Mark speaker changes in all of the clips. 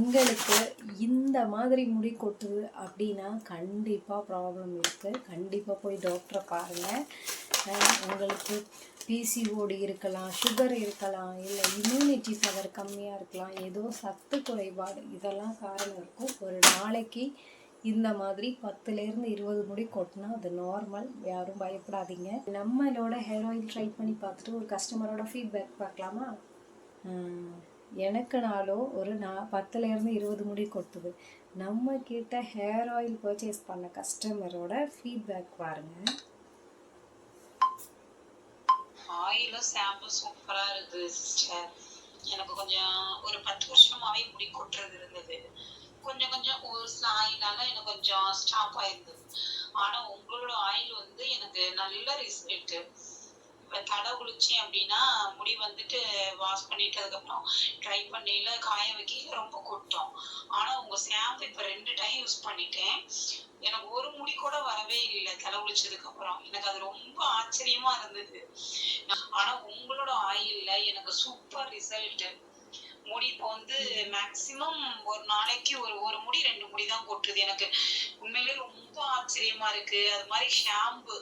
Speaker 1: உங்களுக்கு இந்த மாதிரி முடி கொட்டுது அப்படின்னா கண்டிப்பாக ப்ராப்ளம் இருக்குது. கண்டிப்பாக போய் டாக்டரை பாருங்கள். உங்களுக்கு பிசிஓடி இருக்கலாம், சுகர் இருக்கலாம், இல்லை இம்யூனிட்டி பவர் கம்மியாக இருக்கலாம், ஏதோ சத்து குறைபாடு, இதெல்லாம் காரணம் இருக்கும். ஒரு நாளைக்கு இந்த மாதிரி 10லேருந்து 20 முடி கொட்டினா அது நார்மல், யாரும் பயப்படாதீங்க. நம்மளோட ஹேர் ஆயில் ட்ரை பண்ணி பார்த்துட்டு ஒரு கஸ்டமரோட ஃபீட்பேக் பார்க்கலாமா? எனக்குனாலும் ஒரு 10லேருந்து 20 முடி கொட்டுது. நம்ம கிட்ட ஹேர் ஆயில் பர்ச்சேஸ் பண்ண கஸ்டமரோட ஃபீட்பேக் பாருங்க.
Speaker 2: ஆயிலும் ஷாம்பு சூப்பரா இருக்குது சிஸ்டர். எனக்கு கொஞ்சம் ஒரு 10 வருஷமாவே முடி கொட்டுறது இருந்தது. கொஞ்சம் கொஞ்சம் ஒரு சில ஆயிலால எனக்கு கொஞ்சம் ஸ்டாப் ஆயிருந்தது. ஆனா உங்களோட ஆயில் வந்து எனக்கு நல்ல ரிசல்ட். தலை குளிச்சேன் அப்படின்னா முடி வந்துட்டு வாஷ் பண்ணிட்டு அதுக்கப்புறம் ட்ரை பண்ணையில காய வைக்கல ரொம்ப கொட்டும். ஆனா உங்க ஷாம்பு இப்ப 2 டைம் யூஸ் பண்ணிட்டேன். எனக்கு ஒரு முடி கூட வரவே இல்லை தலை குளிச்சதுக்கு அப்புறம். எனக்கு அது ரொம்ப ஆச்சரியமா இருந்தது. ஆனா உங்களோட ஆயில்ல எனக்கு சூப்பர் ரிசல்ட். முடி இப்போ வந்து மேக்சிமம் ஒரு நாளைக்கு ஒரு முடி 2 முடி தான் கொட்டுது. எனக்கு உண்மையிலேயே ரொம்ப ஆச்சரியமா இருக்கு. அது மாதிரி ஷாம்பு,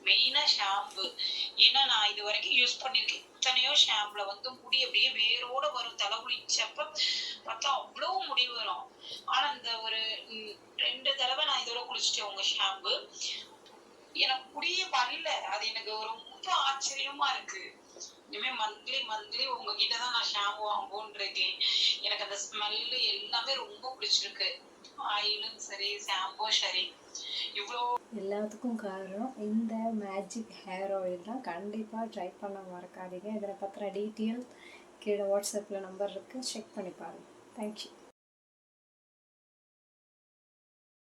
Speaker 2: மெயினா ஷாம்பு. ஏன்னா நான் இது வரைக்கும் யூஸ் பண்ணிருக்கேன் எத்தனையோ ஷாம்புல வந்து முடி அப்படியே வேரோட வரும். தலை குளிச்சப்ப பார்த்தா அவ்வளவு முடி வரும். ஆனா இந்த ஒரு 2 தடவை நான் இதோட குளிச்சுட்டேன் உங்க ஷாம்பு. எனக்கு முடியே வரல. அது எனக்கு ரொம்ப ஆச்சரியமா இருக்கு. இனிமே மந்த்லி உங்ககிட்ட தான் நான் ஷாம்பு வாங்குவோன்னு இருக்கேன். எனக்கு அந்த ஸ்மெல்லு எல்லாமே ரொம்ப பிடிச்சிருக்கு. ஆயிலும் சரி, ஷாம்பும் சரி. இவ்வளோ
Speaker 1: எல்லாத்துக்கும் காரணம் இந்த மேஜிக் ஹேர் ஆயில் தான். கண்டிப்பாக ட்ரை பண்ண மறக்காதீங்க. இதில் பத்திர டீட்டெயில் கீழே வாட்ஸ்அப்பில் நம்பர் இருக்குது, செக் பண்ணி பாருங்கள். தேங்க்யூ.